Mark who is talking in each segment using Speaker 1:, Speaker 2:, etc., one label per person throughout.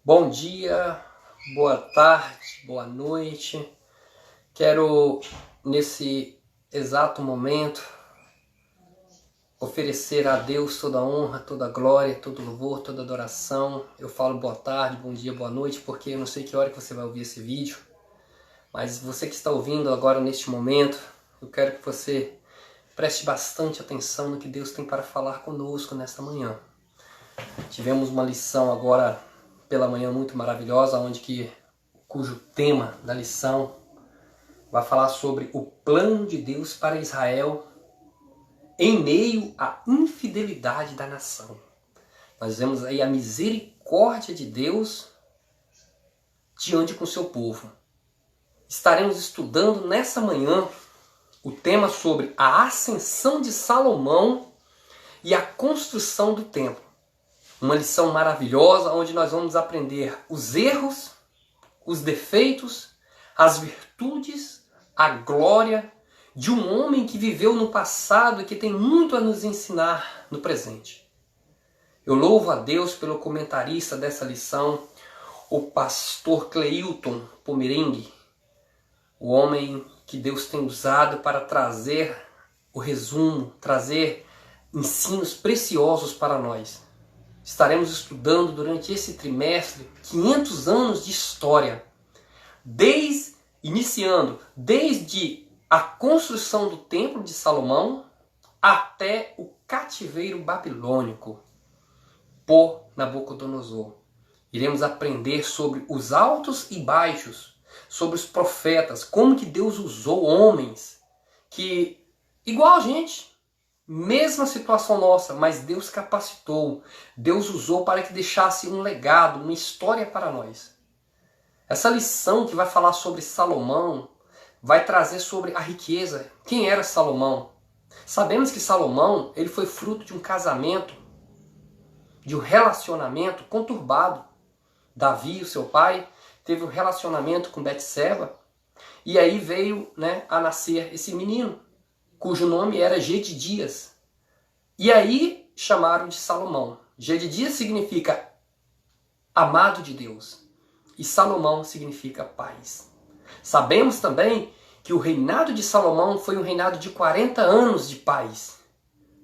Speaker 1: Bom dia, boa tarde, boa noite. Quero, nesse exato momento, oferecer a Deus toda a honra, toda a glória, todo louvor, toda adoração. Eu falo boa tarde, bom dia, boa noite, porque eu não sei que hora que você vai ouvir esse vídeo, mas você que está ouvindo agora neste momento, eu quero que você preste bastante atenção no que Deus tem para falar conosco nesta manhã. Tivemos uma lição agora pela manhã muito maravilhosa, cujo tema da lição vai falar sobre o plano de Deus para Israel em meio à infidelidade da nação. Nós vemos aí a misericórdia de Deus diante com o seu povo. Estaremos estudando nessa manhã o tema sobre a ascensão de Salomão e a construção do templo. Uma lição maravilhosa onde nós vamos aprender os erros, os defeitos, as virtudes, a glória de um homem que viveu no passado e que tem muito a nos ensinar no presente. Eu louvo a Deus pelo comentarista dessa lição, o pastor Cleilton Pomerengue, o homem que Deus tem usado para trazer o resumo, trazer ensinos preciosos para nós. Estaremos estudando durante esse trimestre 500 anos de história, iniciando desde a construção do Templo de Salomão até o cativeiro babilônico por Nabucodonosor. Iremos aprender sobre os altos e baixos, sobre os profetas, como que Deus usou homens que, igual a gente, mesma situação nossa, mas Deus capacitou, Deus usou para que deixasse um legado, uma história para nós. Essa lição que vai falar sobre Salomão, vai trazer sobre a riqueza. Quem era Salomão? Sabemos que Salomão ele foi fruto de um casamento, de um relacionamento conturbado. Davi, o seu pai, teve um relacionamento com Betseba, e aí veio a nascer esse menino, cujo nome era Jedidias. E aí chamaram de Salomão. Jedidias significa amado de Deus. E Salomão significa paz. Sabemos também que o reinado de Salomão foi um reinado de 40 anos de paz.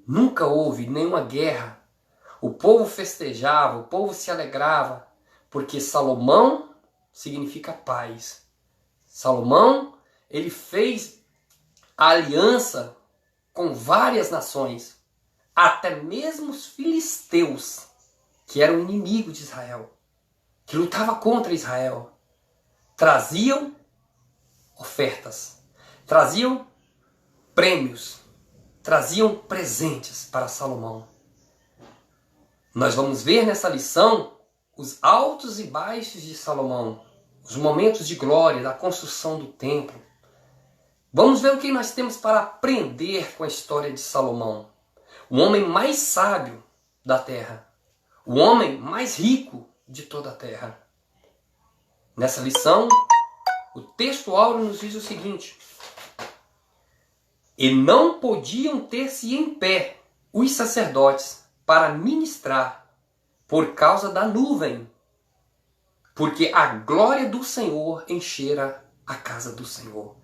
Speaker 1: Nunca houve nenhuma guerra. O povo festejava, o povo se alegrava, porque Salomão significa paz. Salomão, ele fez a aliança com várias nações, até mesmo os filisteus, que eram inimigos de Israel, que lutavam contra Israel, traziam ofertas, traziam prêmios, traziam presentes para Salomão. Nós vamos ver nessa lição os altos e baixos de Salomão, os momentos de glória da construção do templo. Vamos ver o que nós temos para aprender com a história de Salomão. O homem mais sábio da terra. O homem mais rico de toda a terra. Nessa lição, o texto áureo nos diz o seguinte: e não podiam ter-se em pé os sacerdotes para ministrar por causa da nuvem, porque a glória do Senhor enchera a casa do Senhor.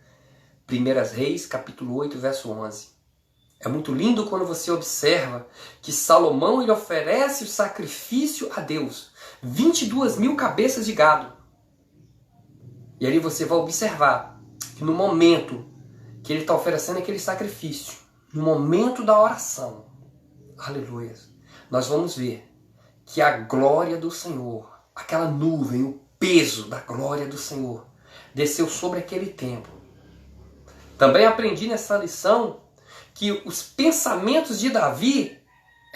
Speaker 1: 1 Reis, capítulo 8, verso 11. É muito lindo quando você observa que Salomão ele oferece o sacrifício a Deus. 22 mil cabeças de gado. E ali você vai observar que no momento que ele está oferecendo aquele sacrifício, no momento da oração, aleluia, nós vamos ver que a glória do Senhor, aquela nuvem, o peso da glória do Senhor, desceu sobre aquele templo. Também aprendi nessa lição que os pensamentos de Davi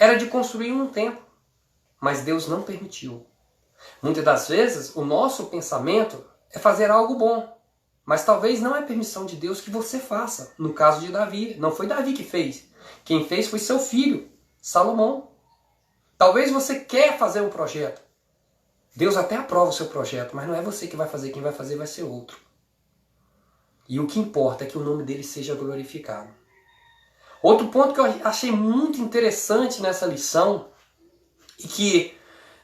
Speaker 1: era de construir um templo, mas Deus não permitiu. Muitas das vezes o nosso pensamento é fazer algo bom, mas talvez não é permissão de Deus que você faça. No caso de Davi, não foi Davi que fez. Quem fez foi seu filho, Salomão. Talvez você quer fazer um projeto. Deus até aprova o seu projeto, mas não é você que vai fazer, quem vai fazer vai ser outro. E o que importa é que o nome dele seja glorificado. Outro ponto que eu achei muito interessante nessa lição, e que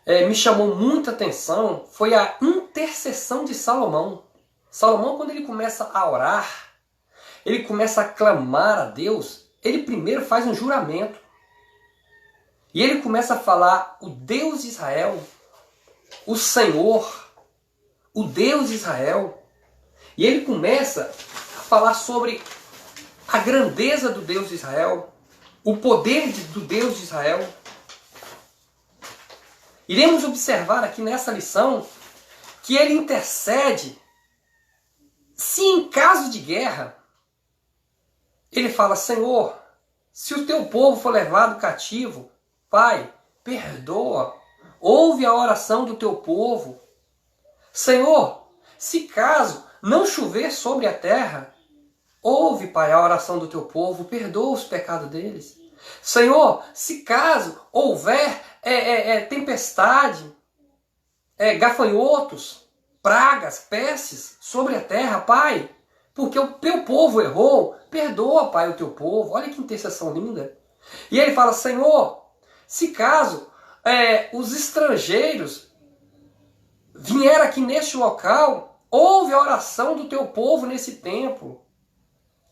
Speaker 1: me chamou muita atenção foi a intercessão de Salomão. Salomão, quando ele começa a orar, ele começa a clamar a Deus, ele primeiro faz um juramento. E ele começa a falar: o Deus de Israel, o Senhor, o Deus de Israel. E ele começa a falar sobre a grandeza do Deus de Israel, o poder do Deus de Israel. Iremos observar aqui nessa lição que ele intercede se em caso de guerra, ele fala: Senhor, se o teu povo for levado cativo, Pai, perdoa, ouve a oração do teu povo. Senhor, se caso não chover sobre a terra, ouve, Pai, a oração do teu povo, perdoa os pecados deles. Senhor, se caso houver tempestade, gafanhotos, pragas, pestes sobre a terra, Pai, porque o teu povo errou, perdoa, Pai, o teu povo. Olha que intercessão linda. E ele fala: Senhor, se caso os estrangeiros vieram aqui neste local, ouve a oração do teu povo nesse templo.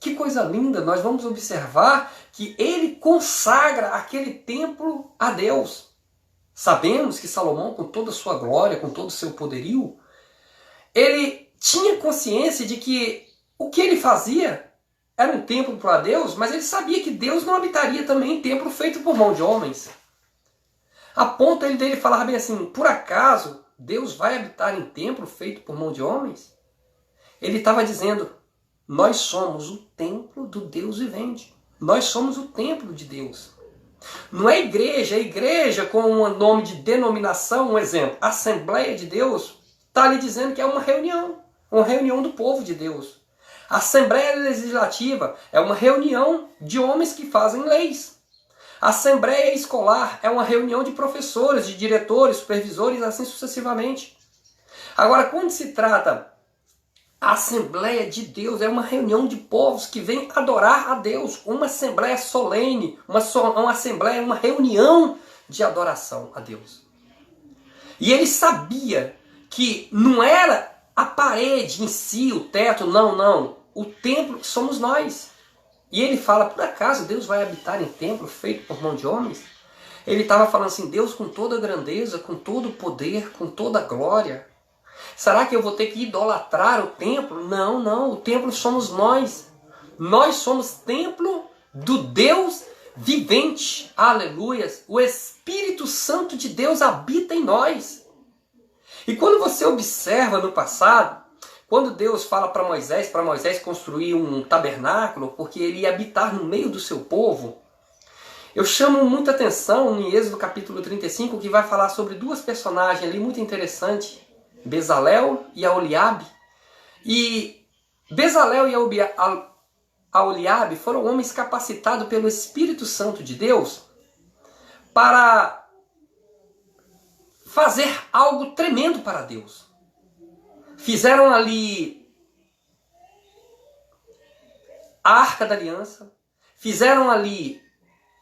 Speaker 1: Que coisa linda! Nós vamos observar que ele consagra aquele templo a Deus. Sabemos que Salomão, com toda a sua glória, com todo o seu poderio, ele tinha consciência de que o que ele fazia era um templo para Deus, mas ele sabia que Deus não habitaria também em templo feito por mão de homens. A ponto dele falar bem assim: por acaso Deus vai habitar em templo feito por mão de homens? Ele estava dizendo: nós somos o templo do Deus vivente. Nós somos o templo de Deus. Não é igreja, é igreja com um nome de denominação, um exemplo. Assembleia de Deus está ali dizendo que é uma reunião do povo de Deus. A Assembleia Legislativa é uma reunião de homens que fazem leis. A Assembleia Escolar é uma reunião de professores, de diretores, supervisores, assim sucessivamente. Agora, quando se trata a Assembleia de Deus, é uma reunião de povos que vêm adorar a Deus. Uma assembleia solene, uma assembleia, uma reunião de adoração a Deus. E ele sabia que não era a parede em si, o teto, não. O templo somos nós. E ele fala: por acaso Deus vai habitar em templo feito por mão de homens? Ele estava falando assim: Deus com toda a grandeza, com todo o poder, com toda a glória. Será que eu vou ter que idolatrar o templo? Não, o templo somos nós. Nós somos templo do Deus vivente. Aleluias! O Espírito Santo de Deus habita em nós. E quando você observa no passado, quando Deus fala para Moisés construir um tabernáculo, porque ele ia habitar no meio do seu povo, eu chamo muita atenção em Êxodo capítulo 35, que vai falar sobre duas personagens ali muito interessantes, Bezalel e Aholiabe. E Bezalel e Aholiabe foram homens capacitados pelo Espírito Santo de Deus para fazer algo tremendo para Deus. Fizeram ali a Arca da Aliança, fizeram ali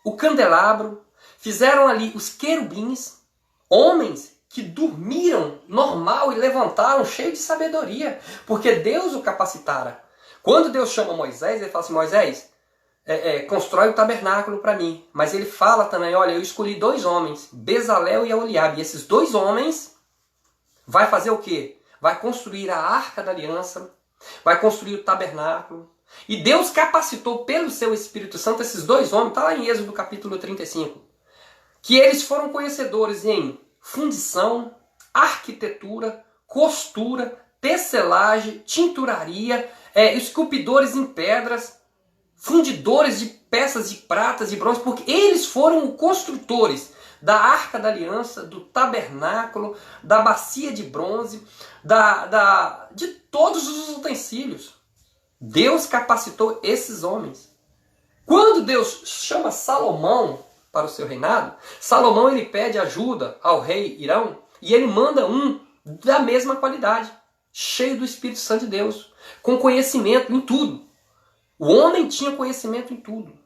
Speaker 1: o candelabro, fizeram ali os querubins, homens que dormiram normal e levantaram cheio de sabedoria, porque Deus o capacitara. Quando Deus chama Moisés, ele fala assim: Moisés, constrói o tabernáculo para mim. Mas ele fala também: olha, eu escolhi 2 homens, Bezalel e Aholiabe. E esses 2 homens vai fazer o quê? Vai construir a Arca da Aliança, vai construir o tabernáculo. E Deus capacitou pelo seu Espírito Santo esses 2 homens, está lá em Êxodo capítulo 35, que eles foram conhecedores em fundição, arquitetura, costura, tecelagem, tinturaria, esculpidores em pedras, fundidores de peças de prata e bronze, porque eles foram os construtores da Arca da Aliança, do tabernáculo, da bacia de bronze, de todos os utensílios. Deus capacitou esses homens. Quando Deus chama Salomão para o seu reinado, Salomão ele pede ajuda ao rei Irão e ele manda um da mesma qualidade, cheio do Espírito Santo de Deus, com conhecimento em tudo. O homem tinha conhecimento em tudo.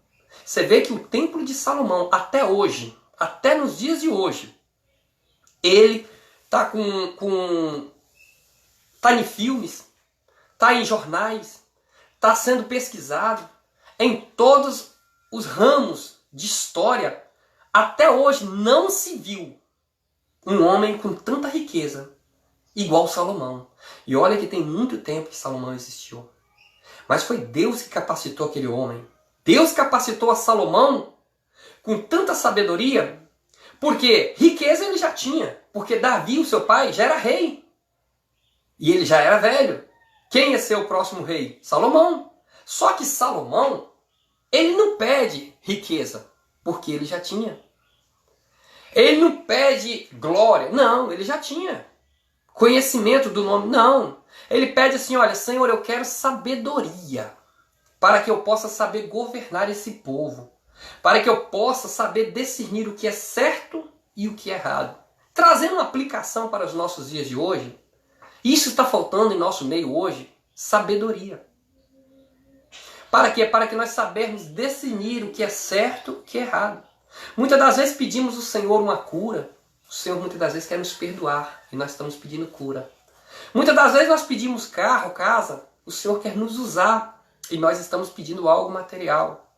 Speaker 1: Você vê que o templo de Salomão, até hoje, até nos dias de hoje, Ele tá tá em filmes, tá em jornais, tá sendo pesquisado em todos os ramos de história. Até hoje não se viu um homem com tanta riqueza igual Salomão. E olha que tem muito tempo que Salomão existiu. Mas foi Deus que capacitou aquele homem. Deus capacitou a Salomão com tanta sabedoria, porque riqueza ele já tinha. Porque Davi, o seu pai, já era rei. E ele já era velho. Quem ia ser o próximo rei? Salomão. Só que Salomão, ele não pede riqueza, porque ele já tinha. Ele não pede glória. Não, ele já tinha. Conhecimento do nome. Não. Ele pede assim, olha, Senhor, eu quero sabedoria para que eu possa saber governar esse povo. Para que eu possa saber discernir o que é certo e o que é errado. Trazendo uma aplicação para os nossos dias de hoje, isso está faltando em nosso meio hoje, sabedoria. Para quê? Para que nós sabermos discernir o que é certo e o que é errado. Muitas das vezes pedimos ao Senhor uma cura. O Senhor muitas das vezes quer nos perdoar e nós estamos pedindo cura. Muitas das vezes nós pedimos carro, casa. O Senhor quer nos usar e nós estamos pedindo algo material.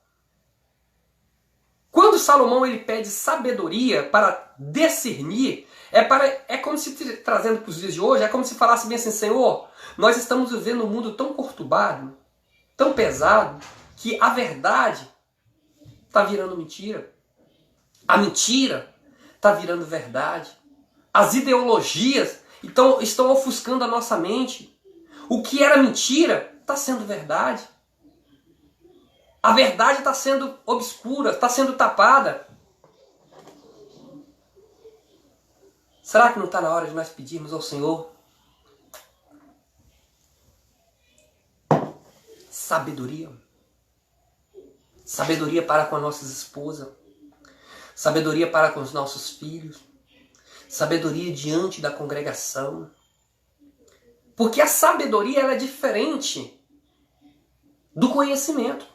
Speaker 1: Quando Salomão ele pede sabedoria para discernir, é como se, trazendo para os dias de hoje, é como se falasse bem assim, Senhor, nós estamos vivendo um mundo tão conturbado, tão pesado, que a verdade está virando mentira. A mentira está virando verdade. As ideologias estão ofuscando a nossa mente. O que era mentira está sendo verdade. A verdade está sendo obscura, está sendo tapada. Será que não está na hora de nós pedirmos ao Senhor sabedoria? Sabedoria para com as nossas esposas. Sabedoria para com os nossos filhos. Sabedoria diante da congregação. Porque a sabedoria ela é diferente do conhecimento.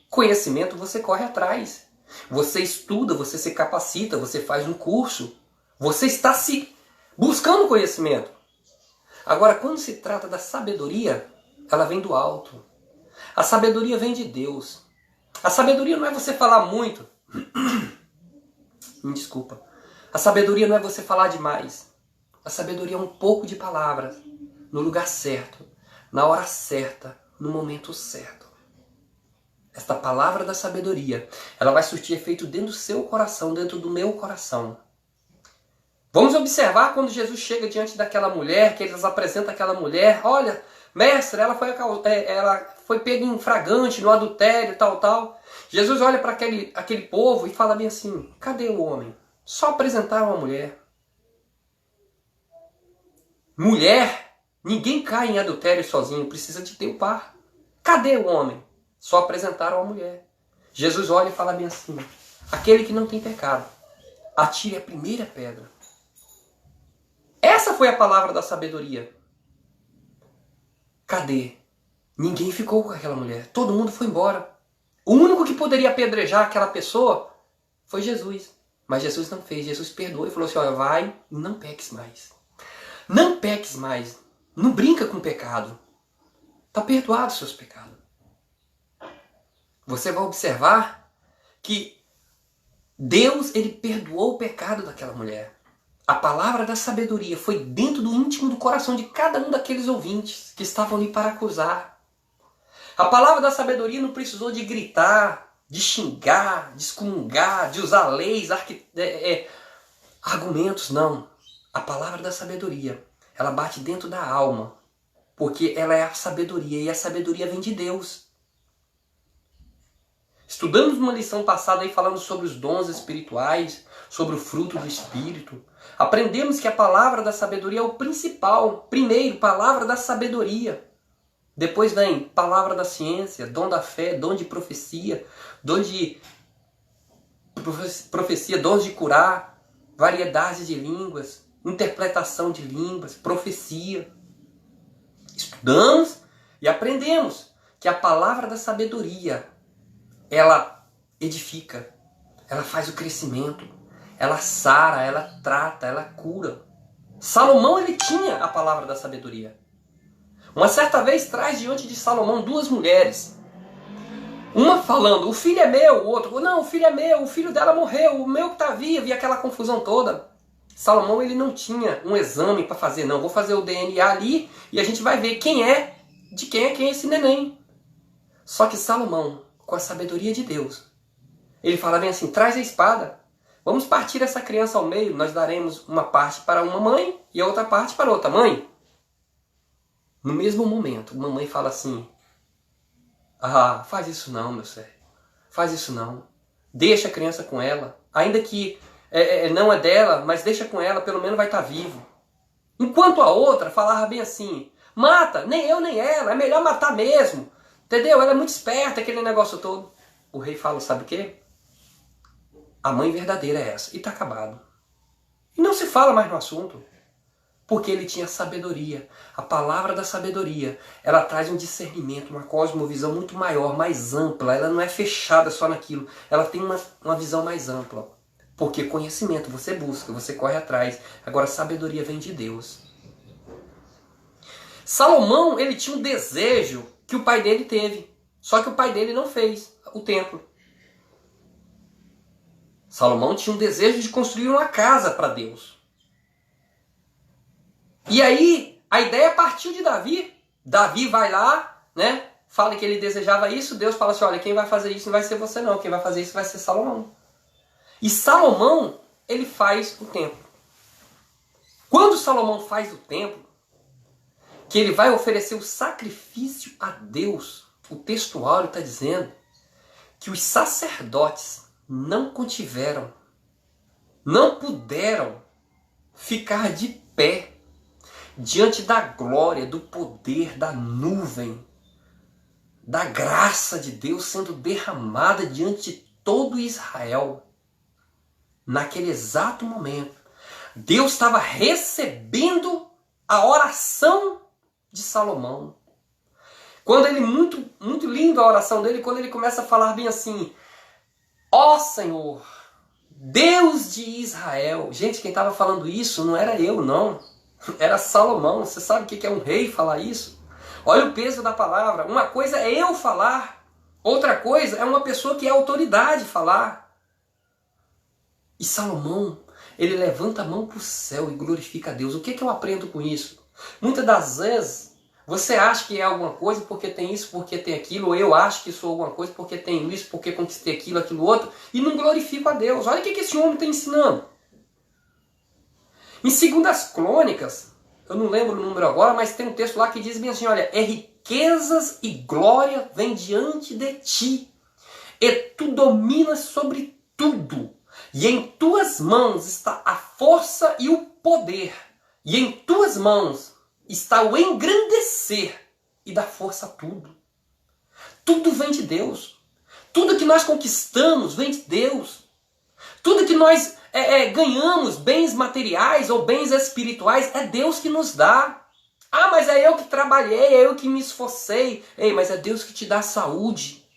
Speaker 1: Conhecimento você corre atrás. Você estuda, você se capacita, você faz um curso. Você está se buscando conhecimento. Agora, quando se trata da sabedoria, ela vem do alto. A sabedoria vem de Deus. A sabedoria não é você falar muito. Me desculpa. A sabedoria não é você falar demais. A sabedoria é um pouco de palavras no lugar certo, na hora certa, no momento certo. Esta palavra da sabedoria, ela vai surtir efeito dentro do seu coração, dentro do meu coração. Vamos observar quando Jesus chega diante daquela mulher, que eles apresentam aquela mulher, olha, mestre, ela foi pega em flagrante, no adultério, tal. Jesus olha para aquele povo e fala bem assim, cadê o homem? Só apresentaram uma mulher. Mulher, ninguém cai em adultério sozinho, precisa de ter o par. Cadê o homem? Só apresentaram a mulher. Jesus olha e fala bem assim, aquele que não tem pecado, atire a primeira pedra. Essa foi a palavra da sabedoria. Cadê? Ninguém ficou com aquela mulher. Todo mundo foi embora. O único que poderia apedrejar aquela pessoa foi Jesus. Mas Jesus não fez. Jesus perdoou e falou assim, olha, vai e não peques mais. Não peques mais. Não brinca com o pecado. Está perdoado os seus pecados. Você vai observar que Deus ele perdoou o pecado daquela mulher. A palavra da sabedoria foi dentro do íntimo do coração de cada um daqueles ouvintes que estavam ali para acusar. A palavra da sabedoria não precisou de gritar, de xingar, de excomungar, de usar leis, argumentos, não. A palavra da sabedoria, ela bate dentro da alma, porque ela é a sabedoria e a sabedoria vem de Deus. Estudamos uma lição passada aí falando sobre os dons espirituais, sobre o fruto do Espírito. Aprendemos que a palavra da sabedoria é o principal. Primeiro, palavra da sabedoria. Depois vem palavra da ciência, dom da fé, dom de profecia, dons de curar, variedades de línguas, interpretação de línguas, profecia. Estudamos e aprendemos que a palavra da sabedoria ela edifica, ela faz o crescimento, ela sara, ela trata, ela cura. Salomão, ele tinha a palavra da sabedoria. Uma certa vez traz diante de Salomão duas mulheres. Uma falando, o filho é meu, o outro, não, o filho é meu, o filho dela morreu, o meu que está vivo, e aquela confusão toda. Salomão, ele não tinha um exame para fazer, não, vou fazer o DNA ali e a gente vai ver quem é esse neném. Só que Salomão, com a sabedoria de Deus, ele fala bem assim, traz a espada, vamos partir essa criança ao meio, nós daremos uma parte para uma mãe e a outra parte para outra mãe. No mesmo momento, uma mãe fala assim, ah, faz isso não, meu sério. Faz isso não. Deixa a criança com ela. Ainda que não é dela, mas deixa com ela, pelo menos vai estar vivo. Enquanto a outra falava bem assim, mata, nem eu nem ela, é melhor matar mesmo. Entendeu? Ela é muito esperta, aquele negócio todo. O rei fala, sabe o quê? A mãe verdadeira é essa. E está acabado. E não se fala mais no assunto. Porque ele tinha sabedoria. A palavra da sabedoria, ela traz um discernimento, uma cosmovisão muito maior, mais ampla. Ela não é fechada só naquilo. Ela tem uma visão mais ampla. Porque conhecimento você busca, você corre atrás. Agora, sabedoria vem de Deus. Salomão, ele tinha um desejo que o pai dele teve. Só que o pai dele não fez o templo. Salomão tinha um desejo de construir uma casa para Deus. E aí, a ideia partiu de Davi. Davi vai lá, né? Fala que ele desejava isso. Deus fala assim, olha, quem vai fazer isso não vai ser você não. Quem vai fazer isso vai ser Salomão. E Salomão, ele faz o templo. Quando Salomão faz o templo, que ele vai oferecer o sacrifício a Deus, o textuário está dizendo que os sacerdotes não contiveram, não puderam ficar de pé diante da glória, do poder, da nuvem, da graça de Deus sendo derramada diante de todo Israel. Naquele exato momento, Deus estava recebendo a oração de Salomão. Quando ele, muito lindo a oração dele, quando ele começa a falar bem assim, ó Senhor, Deus de Israel. Gente, quem estava falando isso não era eu, não. Era Salomão. Você sabe o que é um rei falar isso? Olha o peso da palavra. Uma coisa é eu falar. Outra coisa é uma pessoa que é autoridade falar. E Salomão, ele levanta a mão para o céu e glorifica a Deus. O que eu aprendo com isso? Muitas das vezes, você acha que é alguma coisa porque tem isso, porque tem aquilo. Ou eu acho que sou alguma coisa porque tenho isso, porque conquistei aquilo, aquilo outro. E não glorifico a Deus. Olha o que esse homem está ensinando. Em 2 Crônicas, eu não lembro o número agora, mas tem um texto lá que diz bem assim, olha, riquezas e glória vem diante de ti, e tu dominas sobre tudo, e em tuas mãos está a força e o poder, e em tuas mãos está o engrandecer e dar força a tudo. Tudo vem de Deus. Tudo que nós conquistamos vem de Deus. Tudo que nós ganhamos, bens materiais ou bens espirituais, é Deus que nos dá. Ah, mas é eu que trabalhei, é eu que me esforcei. Ei, mas é Deus que te dá a saúde.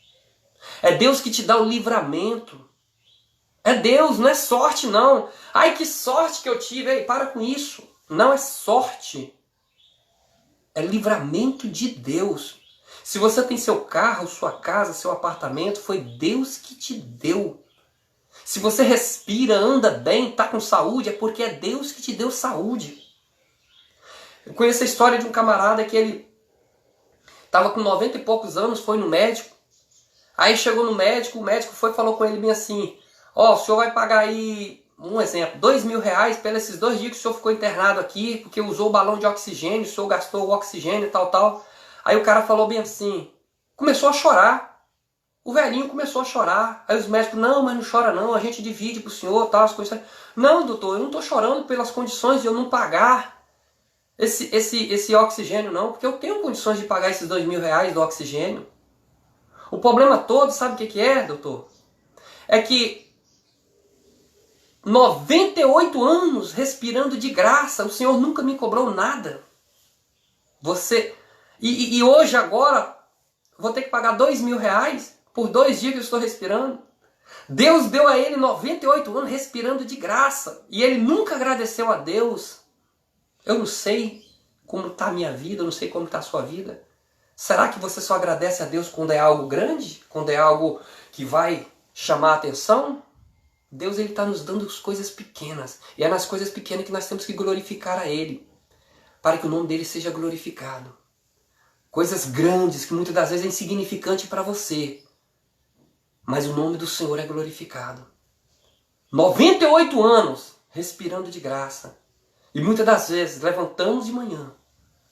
Speaker 1: É Deus que te dá o livramento. É Deus, não é sorte não. Ai, que sorte que eu tive. Ei, para com isso. Não é sorte. É livramento de Deus. Se você tem seu carro, sua casa, seu apartamento, foi Deus que te deu. Se você respira, anda bem, está com saúde, é porque é Deus que te deu saúde. Eu conheço a história de um camarada que ele estava com 90 e poucos anos, foi no médico. Aí chegou no médico, o médico foi e falou com ele bem assim, ó, o senhor vai pagar aí, um exemplo, R$2.000 pelos esses 2 dias que o senhor ficou internado aqui, porque usou o balão de oxigênio, o senhor gastou o oxigênio e tal. Aí o cara falou bem assim, começou a chorar. O velhinho começou a chorar. Aí os médicos, não, mas não chora não, a gente divide pro senhor, tal, as coisas. Não, doutor, eu não estou chorando pelas condições de eu não pagar esse oxigênio não, porque eu tenho condições de pagar esses R$2.000 do oxigênio. O problema todo, sabe o que é, doutor? É que 98 anos respirando de graça, o senhor nunca me cobrou nada. E hoje, agora, vou ter que pagar R$2.000 por 2 dias que eu estou respirando. Deus deu a ele 98 anos respirando de graça. E ele nunca agradeceu a Deus. Eu não sei como está a minha vida, eu não sei como está a sua vida. Será que você só agradece a Deus quando é algo grande? Quando é algo que vai chamar a atenção? Deus está nos dando as coisas pequenas. E é nas coisas pequenas que nós temos que glorificar a Ele. Para que o nome dele seja glorificado. Coisas grandes que muitas das vezes é insignificante para você. Mas o nome do Senhor é glorificado. 98 anos respirando de graça. E muitas das vezes levantamos de manhã.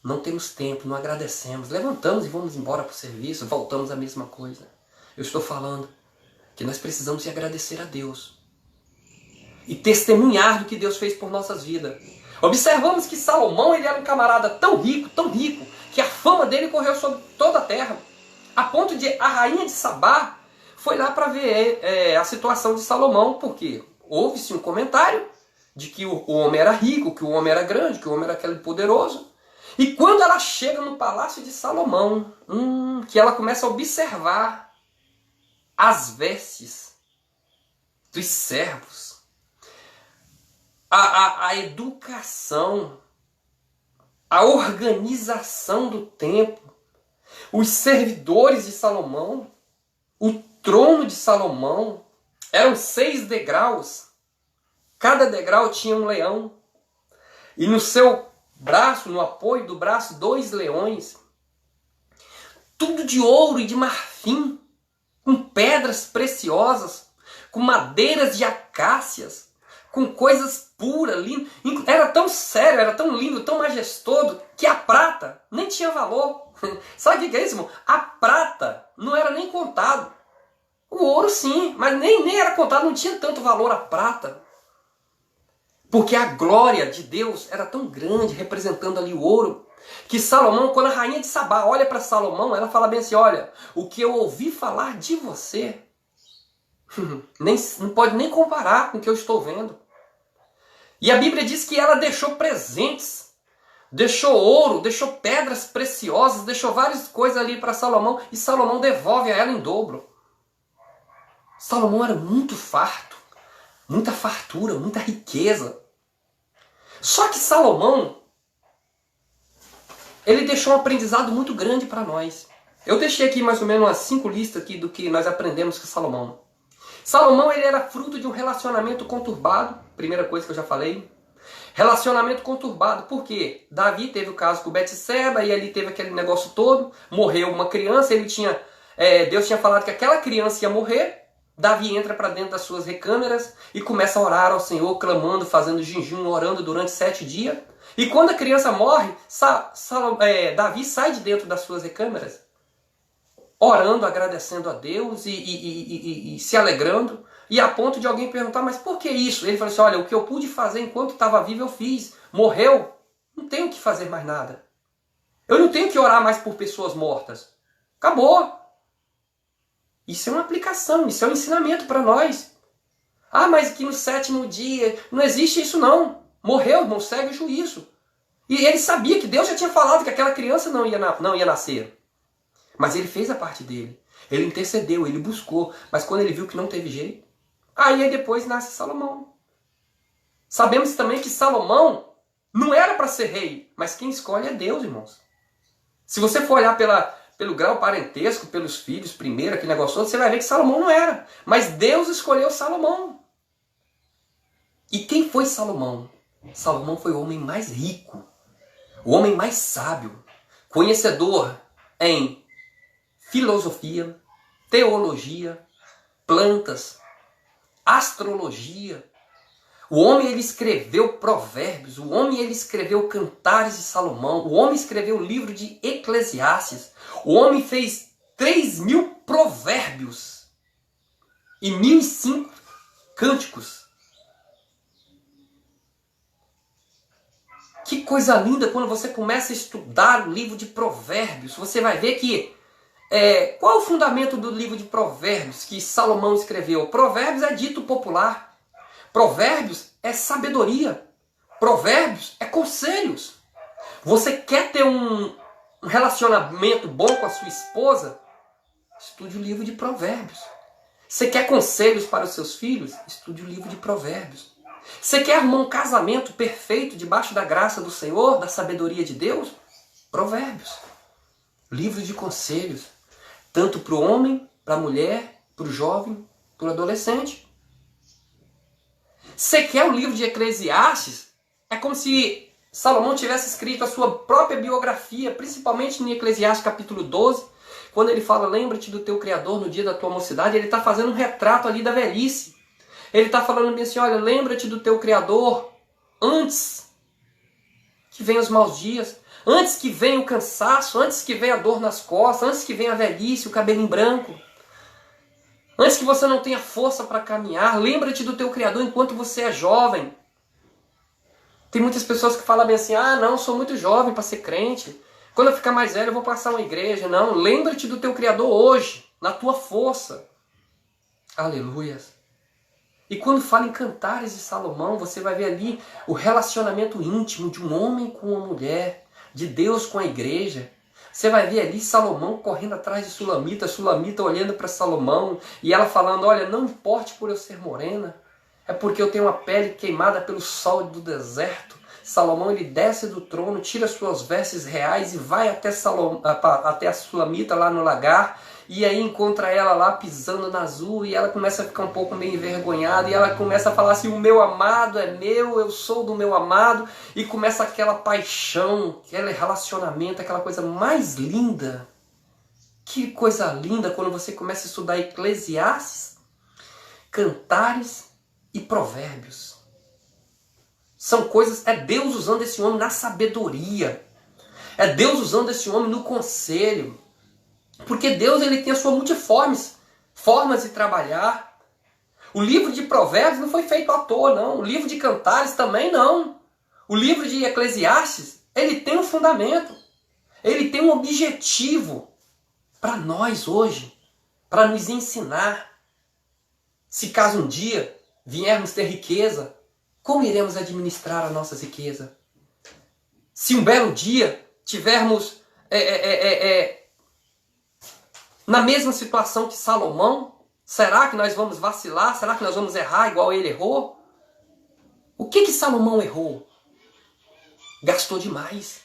Speaker 1: Não temos tempo, não agradecemos. Levantamos e vamos embora para o serviço, voltamos à mesma coisa. Eu estou falando que nós precisamos de agradecer a Deus. E testemunhar do que Deus fez por nossas vidas. Observamos que Salomão ele era um camarada tão rico, que a fama dele correu sobre toda a terra. A ponto de a rainha de Sabá foi lá para ver a situação de Salomão, porque houve-se um comentário de que o homem era rico, que o homem era grande, que o homem era aquele poderoso. E quando ela chega no palácio de Salomão, que ela começa a observar as vestes dos servos, a educação, a organização do templo, os servidores de Salomão, o trono de Salomão, eram 6 degraus, cada degrau tinha um leão, e no seu braço, no apoio do braço, 2 leões, tudo de ouro e de marfim, com pedras preciosas, com madeiras de acácias, com coisas puras, lindas. Era tão sério, era tão lindo, tão majestoso, que a prata nem tinha valor. Sabe o que é isso, irmão? A prata não era nem contado. O ouro sim, mas nem era contado, não tinha tanto valor a prata. Porque a glória de Deus era tão grande, representando ali o ouro, que Salomão, quando a rainha de Sabá olha para Salomão, ela fala bem assim, olha, o que eu ouvi falar de você, não pode nem comparar com o que eu estou vendo. E a Bíblia diz que ela deixou presentes, deixou ouro, deixou pedras preciosas, deixou várias coisas ali para Salomão, e Salomão devolve a ela em dobro. Salomão era muito farto, muita fartura, muita riqueza. Só que Salomão, ele deixou um aprendizado muito grande para nós. Eu deixei aqui mais ou menos umas 5 listas aqui do que nós aprendemos com Salomão. Salomão ele era fruto de um relacionamento conturbado, primeira coisa que eu já falei. Relacionamento conturbado, porque Davi teve o caso com Betseba e ali teve aquele negócio todo, morreu uma criança, Deus tinha falado que aquela criança ia morrer. Davi entra para dentro das suas recâmeras e começa a orar ao Senhor, clamando, fazendo jejum, orando durante 7 dias. E quando a criança morre, Davi sai de dentro das suas recâmeras, orando, agradecendo a Deus e se alegrando. E a ponto de alguém perguntar, mas por que isso? Ele falou assim, olha, o que eu pude fazer enquanto estava vivo eu fiz. Morreu, não tenho que fazer mais nada. Eu não tenho que orar mais por pessoas mortas. Acabou. Isso é uma aplicação, isso é um ensinamento para nós. Ah, mas que no 7º dia, não existe isso não. Morreu, irmão, segue o juízo. E ele sabia que Deus já tinha falado que aquela criança não ia nascer. Mas ele fez a parte dele. Ele intercedeu, ele buscou. Mas quando ele viu que não teve jeito, aí depois nasce Salomão. Sabemos também que Salomão não era para ser rei, mas quem escolhe é Deus, irmãos. Se você for olhar pelo grau parentesco, pelos filhos primeiro, aquele negócio todo, você vai ver que Salomão não era. Mas Deus escolheu Salomão. E quem foi Salomão? Salomão foi o homem mais rico, o homem mais sábio, conhecedor em filosofia, teologia, plantas, astrologia. O homem ele escreveu Provérbios, o homem ele escreveu Cantares de Salomão, o homem escreveu o livro de Eclesiastes, o homem fez 3.000 provérbios e 1.005 cânticos. Que coisa linda quando você começa a estudar o livro de Provérbios. Você vai ver que qual é o fundamento do livro de Provérbios que Salomão escreveu? Provérbios é dito popular. Provérbios é sabedoria. Provérbios é conselhos. Você quer ter um relacionamento bom com a sua esposa? Estude o livro de Provérbios. Você quer conselhos para os seus filhos? Estude o livro de Provérbios. Você quer arrumar um casamento perfeito debaixo da graça do Senhor, da sabedoria de Deus? Provérbios. Livro de conselhos. Tanto para o homem, para a mulher, para o jovem, para o adolescente. Você quer o livro de Eclesiastes? É como se Salomão tivesse escrito a sua própria biografia, principalmente em Eclesiastes capítulo 12, quando ele fala, lembra-te do teu Criador no dia da tua mocidade, ele está fazendo um retrato ali da velhice. Ele está falando bem assim, olha, lembra-te do teu Criador antes que venham os maus dias, antes que venha o cansaço, antes que venha a dor nas costas, antes que venha a velhice, o cabelo em branco. Antes que você não tenha força para caminhar, lembra-te do teu Criador enquanto você é jovem. Tem muitas pessoas que falam bem assim, ah, não, sou muito jovem para ser crente. Quando eu ficar mais velho eu vou passar uma igreja. Não, lembra-te do teu Criador hoje, na tua força. Aleluias. E quando fala em Cantares de Salomão, você vai ver ali o relacionamento íntimo de um homem com uma mulher, de Deus com a igreja. Você vai ver ali Salomão correndo atrás de Sulamita, Sulamita olhando para Salomão, e ela falando, olha, não importe por eu ser morena, é porque eu tenho uma pele queimada pelo sol do deserto. Salomão ele desce do trono, tira suas vestes reais e vai até a Sulamita lá no lagar. E aí encontra ela lá pisando na azul e ela começa a ficar um pouco meio envergonhada. E ela começa a falar assim, o meu amado é meu, eu sou do meu amado. E começa aquela paixão, aquele relacionamento, aquela coisa mais linda. Que coisa linda quando você começa a estudar Eclesiastes, Cantares e Provérbios. São coisas, é Deus usando esse homem na sabedoria. É Deus usando esse homem no conselho. Porque Deus ele tem a sua multiformes formas de trabalhar. O livro de Provérbios não foi feito à toa, não. O livro de Cantares também não. O livro de Eclesiastes, ele tem um fundamento. Ele tem um objetivo para nós hoje. Para nos ensinar. Se caso um dia viermos ter riqueza, como iremos administrar a nossa riqueza? Se um belo dia tivermos na mesma situação que Salomão, será que nós vamos vacilar? Será que nós vamos errar igual ele errou? O que Salomão errou? Gastou demais.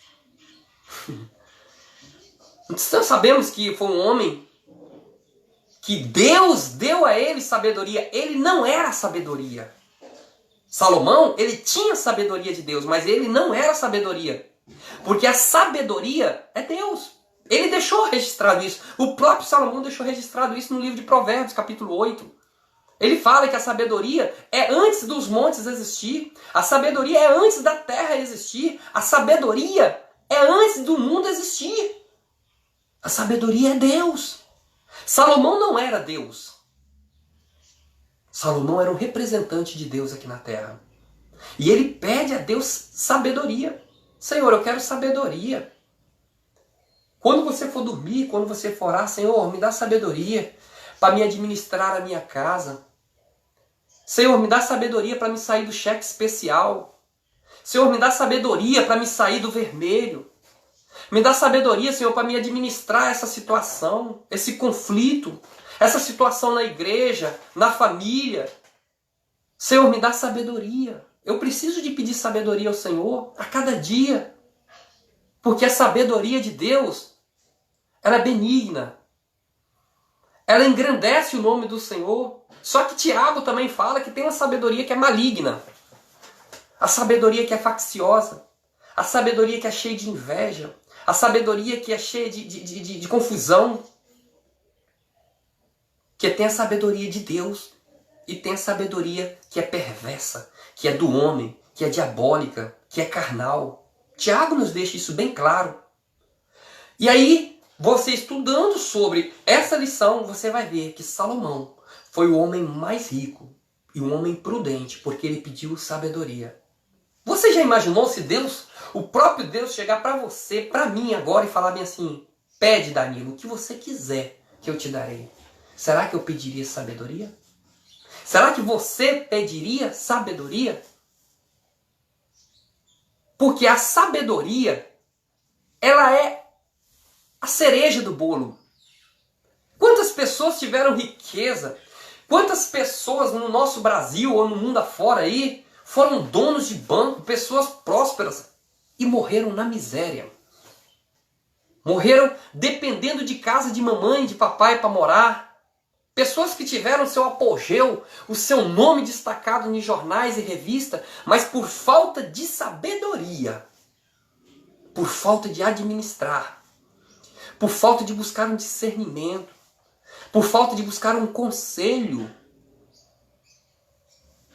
Speaker 1: Então sabemos que foi um homem que Deus deu a ele sabedoria. Ele não era sabedoria. Salomão, ele tinha sabedoria de Deus, mas ele não era sabedoria. Porque a sabedoria é Deus. Ele deixou registrado isso. O próprio Salomão deixou registrado isso no livro de Provérbios, capítulo 8. Ele fala que a sabedoria é antes dos montes existir. A sabedoria é antes da terra existir. A sabedoria é antes do mundo existir. A sabedoria é Deus. Salomão não era Deus. Salomão era um representante de Deus aqui na terra. E ele pede a Deus sabedoria. Senhor, eu quero sabedoria. Quando você for dormir, quando você for orar, Senhor, me dá sabedoria para me administrar a minha casa. Senhor, me dá sabedoria para me sair do cheque especial. Senhor, me dá sabedoria para me sair do vermelho. Me dá sabedoria, Senhor, para me administrar essa situação, esse conflito, essa situação na igreja, na família. Senhor, me dá sabedoria. Eu preciso de pedir sabedoria ao Senhor a cada dia. Porque a sabedoria de Deus, ela é benigna. Ela engrandece o nome do Senhor. Só que Tiago também fala que tem uma sabedoria que é maligna. A sabedoria que é facciosa. A sabedoria que é cheia de inveja. A sabedoria que é cheia de confusão. Que tem a sabedoria de Deus. E tem a sabedoria que é perversa. Que é do homem. Que é diabólica. Que é carnal. Tiago nos deixa isso bem claro. E aí, você estudando sobre essa lição, você vai ver que Salomão foi o homem mais rico e um homem prudente, porque ele pediu sabedoria. Você já imaginou se Deus, o próprio Deus, chegar para você, para mim agora e falar bem assim, pede, Danilo, o que você quiser que eu te darei. Será que eu pediria sabedoria? Será que você pediria sabedoria? Porque a sabedoria, ela é a cereja do bolo. Quantas pessoas tiveram riqueza, Quantas pessoas no nosso Brasil ou no mundo afora aí foram donos de banco, pessoas prósperas e morreram na miséria? Morreram dependendo de casa de mamãe, de papai para morar. Pessoas que tiveram seu apogeu, o seu nome destacado em jornais e revistas, mas por falta de sabedoria, por falta de administrar, por falta de buscar um discernimento, por falta de buscar um conselho,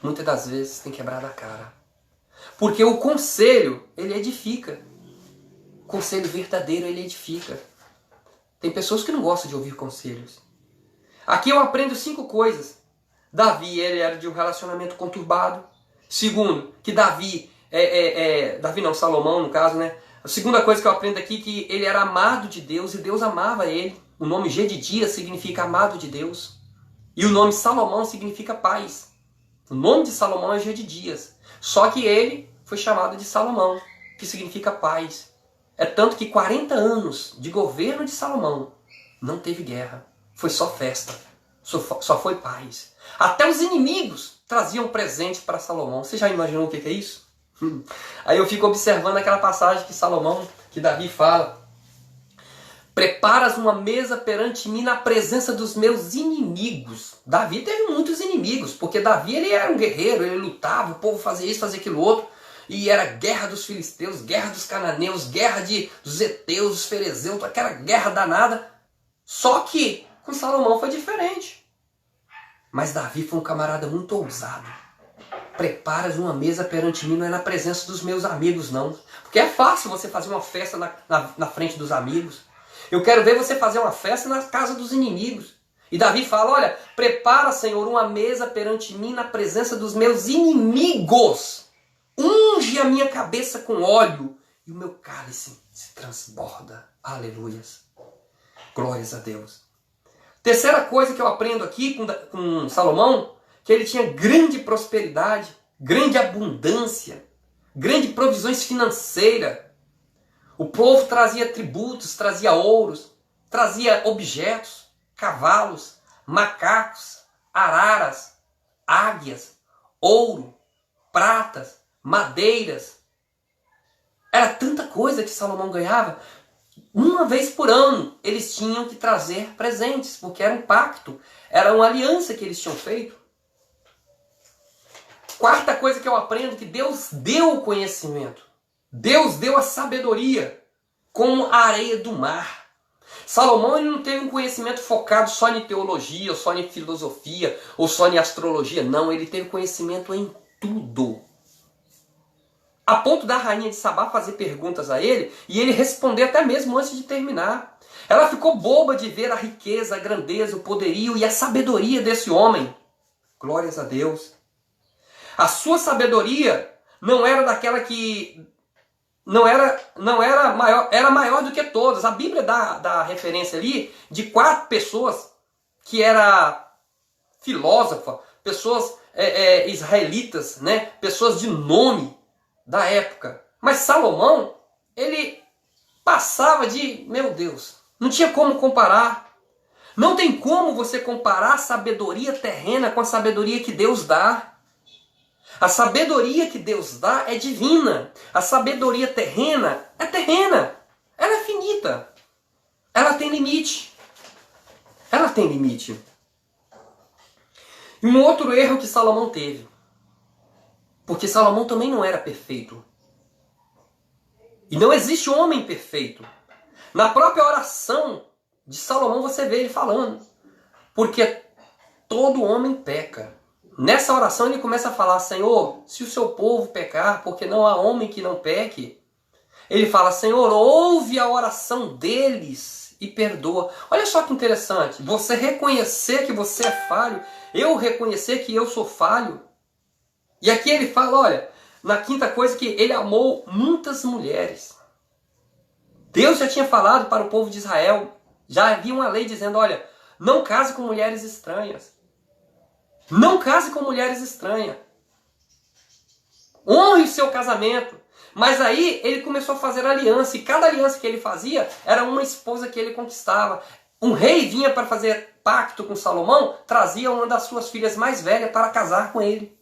Speaker 1: muitas das vezes tem quebrado a cara. Porque o conselho, ele edifica. O conselho verdadeiro, ele edifica. Tem pessoas que não gostam de ouvir conselhos. Aqui eu aprendo 5 coisas. Davi, ele era de um relacionamento conturbado. Segundo, que Salomão no caso, né? A segunda coisa que eu aprendo aqui é que ele era amado de Deus e Deus amava ele. O nome Gedidias significa amado de Deus. E o nome Salomão significa paz. O nome de Salomão é Gedidias. Só que ele foi chamado de Salomão, que significa paz. É tanto que 40 anos de governo de Salomão não teve guerra. Foi só festa. Só foi paz. Até os inimigos traziam presente para Salomão. Você já imaginou o que é isso? Aí eu fico observando aquela passagem que Davi fala. Preparas uma mesa perante mim na presença dos meus inimigos. Davi teve muitos inimigos, porque Davi ele era um guerreiro, ele lutava, o povo fazia isso, fazia aquilo outro. E era guerra dos filisteus, guerra dos cananeus, guerra dos heteus, dos ferezeus, aquela guerra danada. Só que com Salomão foi diferente. Mas Davi foi um camarada muito ousado. Preparas uma mesa perante mim, não é na presença dos meus amigos, não. Porque é fácil você fazer uma festa na frente dos amigos. Eu quero ver você fazer uma festa na casa dos inimigos. E Davi fala, olha, prepara, Senhor, uma mesa perante mim na presença dos meus inimigos. Unge a minha cabeça com óleo e o meu cálice se transborda. Aleluias. Glórias a Deus. Terceira coisa que eu aprendo aqui com Salomão, que ele tinha grande prosperidade, grande abundância, grande provisões financeiras. O povo trazia tributos, trazia ouros, trazia objetos, cavalos, macacos, araras, águias, ouro, pratas, madeiras. Era tanta coisa que Salomão ganhava. Uma vez por ano eles tinham que trazer presentes, porque era um pacto, era uma aliança que eles tinham feito. Quarta coisa que eu aprendo, que Deus deu o conhecimento. Deus deu a sabedoria, como a areia do mar. Salomão ele não teve um conhecimento focado só em teologia, ou só em filosofia, ou só em astrologia. Não, ele teve conhecimento em tudo. A ponto da rainha de Sabá fazer perguntas a ele, e ele responder até mesmo antes de terminar. Ela ficou boba de ver a riqueza, a grandeza, o poderio e a sabedoria desse homem. Glórias a Deus. A sua sabedoria não era daquela que... Não era maior, era maior do que todas. A Bíblia dá referência ali de 4 pessoas que eram filósofas, pessoas israelitas, né? Pessoas de nome da época. Mas Salomão, ele passava de, meu Deus, não tinha como comparar. Não tem como você comparar a sabedoria terrena com a sabedoria que Deus dá. A sabedoria que Deus dá é divina. A sabedoria terrena é terrena. Ela é finita. Ela tem limite. Ela tem limite. E um outro erro que Salomão teve. Porque Salomão também não era perfeito. E não existe homem perfeito. Na própria oração de Salomão você vê ele falando. Porque todo homem peca. Nessa oração ele começa a falar, Senhor, se o seu povo pecar, porque não há homem que não peque. Ele fala, Senhor, ouve a oração deles e perdoa. Olha só que interessante, você reconhecer que você é falho, eu reconhecer que eu sou falho. E aqui ele fala, olha, na quinta coisa que ele amou muitas mulheres. Deus já tinha falado para o povo de Israel, já havia uma lei dizendo, olha, não case com mulheres estranhas. Não case com mulheres estranhas. Honre o seu casamento. Mas aí ele começou a fazer aliança. E cada aliança que ele fazia era uma esposa que ele conquistava. Um rei vinha para fazer pacto com Salomão, trazia uma das suas filhas mais velhas para casar com ele.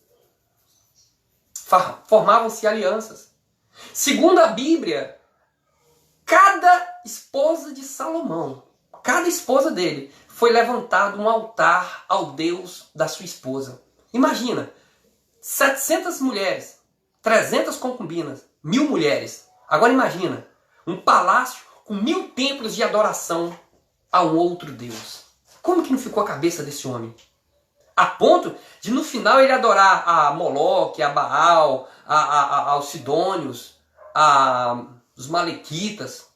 Speaker 1: Formavam-se alianças. Segundo a Bíblia, cada esposa de Salomão, cada esposa dele, foi levantado um altar ao Deus da sua esposa. Imagina, 700 mulheres, 300 concubinas, 1000 mulheres. Agora imagina, um palácio com 1000 templos de adoração a um outro Deus. Como que não ficou a cabeça desse homem? A ponto de no final ele adorar a Moloque, a Baal, aos Sidônios, os Malequitas.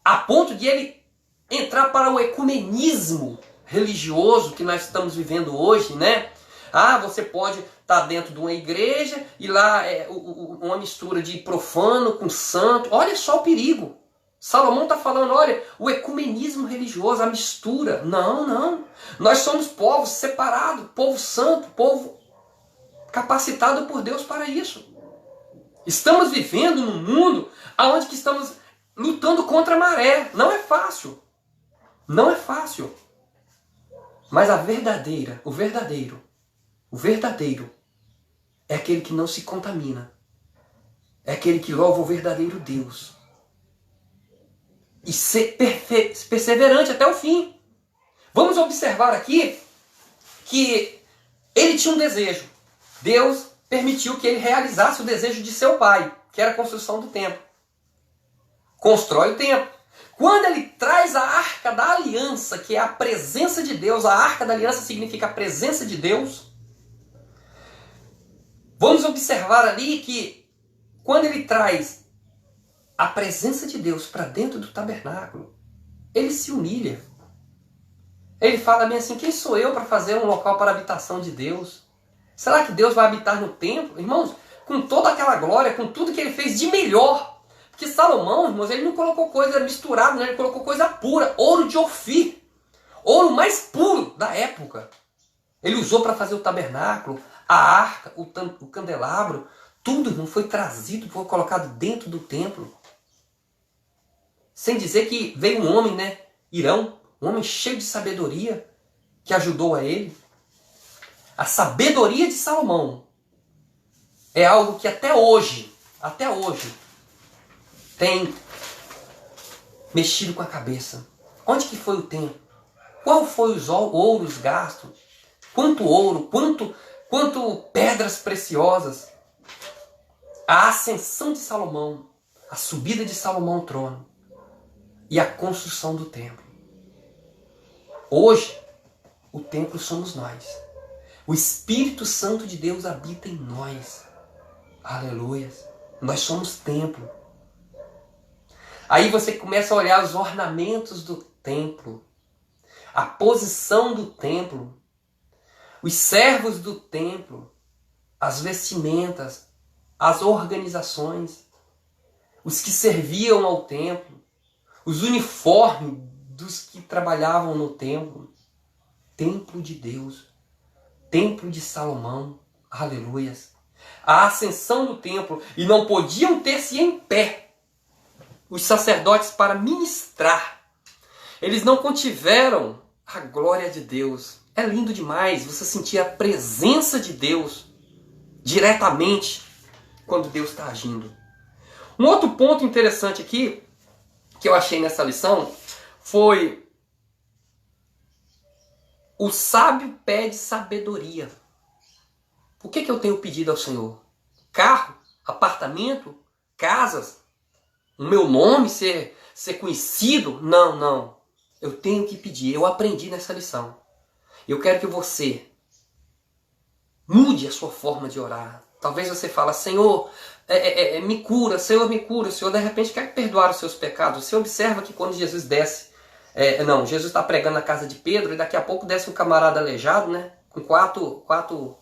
Speaker 1: A ponto de ele entrar para o ecumenismo religioso que nós estamos vivendo hoje, né? Você pode estar dentro de uma igreja e lá é uma mistura de profano com santo. Olha só o perigo. Salomão está falando, olha, o ecumenismo religioso, a mistura. Não, não. Nós somos povo separado, povo santo, povo capacitado por Deus para isso. Estamos vivendo num mundo onde que estamos lutando contra a maré. Não é fácil. Não é fácil. Mas o verdadeiro é aquele que não se contamina. É aquele que louva o verdadeiro Deus. E ser perseverante até o fim. Vamos observar aqui que ele tinha um desejo. Deus permitiu que ele realizasse o desejo de seu pai, que era a construção do templo. Constrói o templo. Quando ele traz a arca da aliança, que é a presença de Deus, a arca da aliança significa a presença de Deus. Vamos observar ali que quando ele traz a presença de Deus para dentro do tabernáculo, ele se humilha. Ele fala bem assim, quem sou eu para fazer um local para a habitação de Deus? Será que Deus vai habitar no templo? Irmãos, com toda aquela glória, com tudo que ele fez de melhor. Porque Salomão, irmãos, ele não colocou coisa misturada, né? Ele colocou coisa pura, ouro de Ofir. Ouro mais puro da época. Ele usou para fazer o tabernáculo, a arca, o candelabro. Tudo, irmão, foi trazido, foi colocado dentro do templo. Sem dizer que veio um homem, né? Irão, um homem cheio de sabedoria, que ajudou a ele. A sabedoria de Salomão é algo que até hoje, tem mexido com a cabeça. Onde que foi o tempo? Qual foi os ouros gastos? Quanto ouro? Quanto pedras preciosas? A ascensão de Salomão, a subida de Salomão ao trono e a construção do templo. Hoje, o templo somos nós. O Espírito Santo de Deus habita em nós. Aleluia. Nós somos templo. Aí você começa a olhar os ornamentos do templo, a posição do templo, os servos do templo, as vestimentas, as organizações, os que serviam ao templo, os uniformes dos que trabalhavam no templo. Templo de Deus, templo de Salomão, aleluias. A ascensão do templo, e não podiam ter-se em pé os sacerdotes para ministrar. Eles não contiveram a glória de Deus. É lindo demais você sentir a presença de Deus diretamente quando Deus está agindo. Um outro ponto interessante aqui, que eu achei nessa lição, foi: o sábio pede sabedoria. O que eu tenho pedido ao Senhor? Carro? Apartamento? Casas? O meu nome ser conhecido? Não, não. Eu tenho que pedir. Eu aprendi nessa lição. Eu quero que você mude a sua forma de orar. Talvez você fale, Senhor, me cura, Senhor, me cura. O Senhor de repente quer perdoar os seus pecados. Você observa que quando Jesus desce, Jesus está pregando na casa de Pedro e daqui a pouco desce um camarada aleijado, né? Com quatro